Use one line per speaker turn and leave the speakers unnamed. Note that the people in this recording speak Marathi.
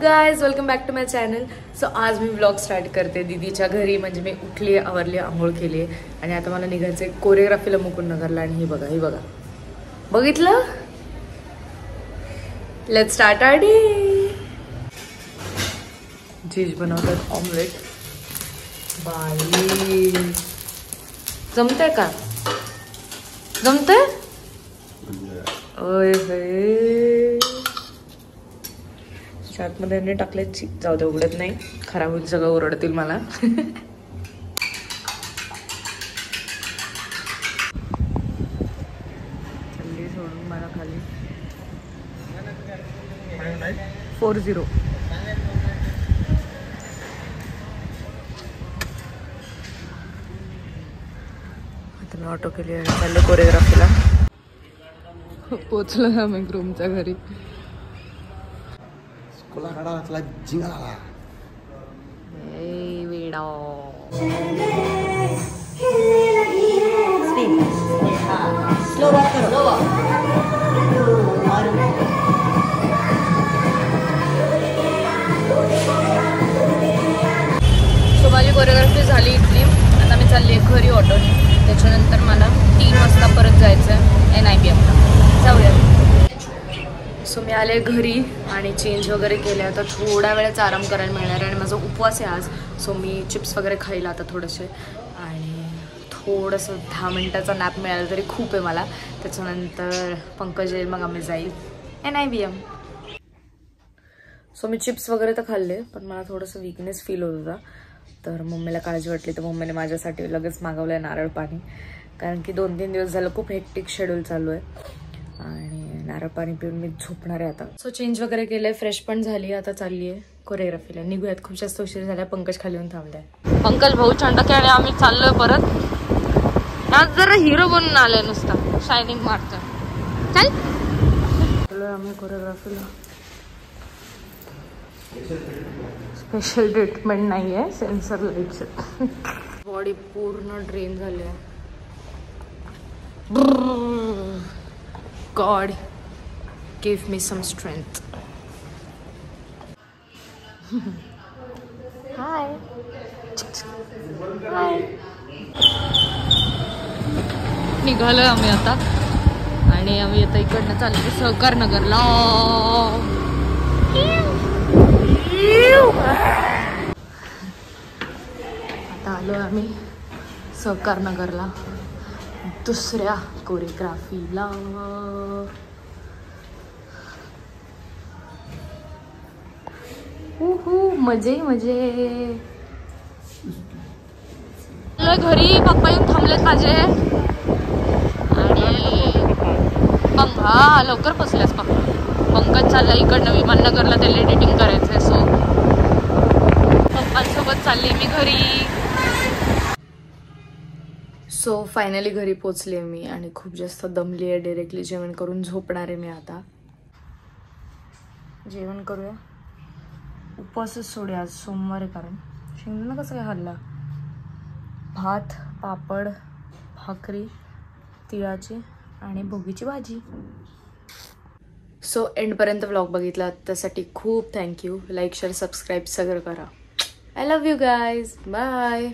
Guys, welcome back to my channel. So आज मी व्लॉग स्टार्ट करते दीदीच्या घरी. म्हणजे मी उठली, आवरली, आंघोळ केली आणि आता मला निघायचं कोरिओग्राफीला मुकुंद नगरला. आणि ही बघा बघितलं. Let's start our day. Cheese बनवतात ऑमलेट. बाई जमतंय का? जमतंय? ओय होय. आतमध्ये टाकले. जाऊ दे, उघडत नाही, खराब होईल, सगळं ओरडतील मला. चल्ली सोडून मला खाली 40. आता मी ऑटो केली आणि चालले कोरिओग्राफीला. पोचलो आम्ही ग्रूमच्या घरी. सो माझी कोरिओग्राफी झाली इथली. आता मी चालली घरी ऑटोने. त्याच्यानंतर मला 3 वाजता परत जायचं NIBMला. जाऊया. सो मी आले घरी आणि चेंज वगैरे केले. आता थोड्या वेळाचा आराम करायला मिळणार आहे आणि माझा उपवास आहे आज. सो मी चिप्स वगैरे खाईल आता थोडेसे आणि थोडंसं 10 मिनिटाचा नॅप मिळाला तरी खूप आहे मला. त्याच्यानंतर पंकज येईल, मग आम्ही जाईल NIBM. सो मी चिप्स वगैरे तर खाल्ले, पण मला थोडंसं वीकनेस फील होत होता. तर मम्मीला काळजी वाटली, तर मम्मीने माझ्यासाठी लगेच मागवलं आहे नारळ पाणी. कारण की 2-3 दिवस झालं खूप हेक्टिक शेड्यूल चालू आहे आणि नारळ पाणी पिऊन मी झोपणार आहे आता. सो चेंज वगैरे केलंय, फ्रेश पण झाली. आता चालली आहे कोरिओग्राफीला. निघूयात, खूप जास्त उशीर झाला. पंकज खाली येऊन थांबलाय. पंकज भाऊ चंडके आणि आम्ही चाललोय परत. आज जरा हिरो बनून आलोय, नुसता शायनिंग मारतोय. चल चाललोय आम्ही कोरिओग्राफीला. स्पेशल ट्रीटमेंट नाही आहे, सेन्सर लाईटचं. बॉडी पूर्ण ड्रेन झाली आहे. God, give me some strength. Hi. Hi. निघालोय आम्ही आता आणि आम्ही आता इकडनं चाललो सहकार नगरला. आता आलोय आम्ही सहकार नगरला दुसऱ्या कोरिओग्राफीला. मजे घरी. पप्पा येऊन थांबलेत माझे आणि हा लवकर पोचलेस पप्पा. पंकज चालला इकडनं विमाननगरला, त्याला एडिटिंग करायचंय. सो पप्पांसोबत चालली मी घरी. सो फायनली घरी पोचले मी आणि खूप जास्त दमली आहे. डायरेक्टली जेवण करून झोपणार आहे मी आता. जेवण करूया. उपवासच सोडूया, आज सोमवार आहे. कारण शेंगदाणा कसं काय हल्ला. भात, पापड, भाकरी, तिळाची आणि भोगीची भाजी. सो एंडपर्यंत व्लॉग बघितला त्यासाठी खूप थँक्यू. लाईक, शेअर, सबस्क्राईब सगळं करा. I love you guys. Bye.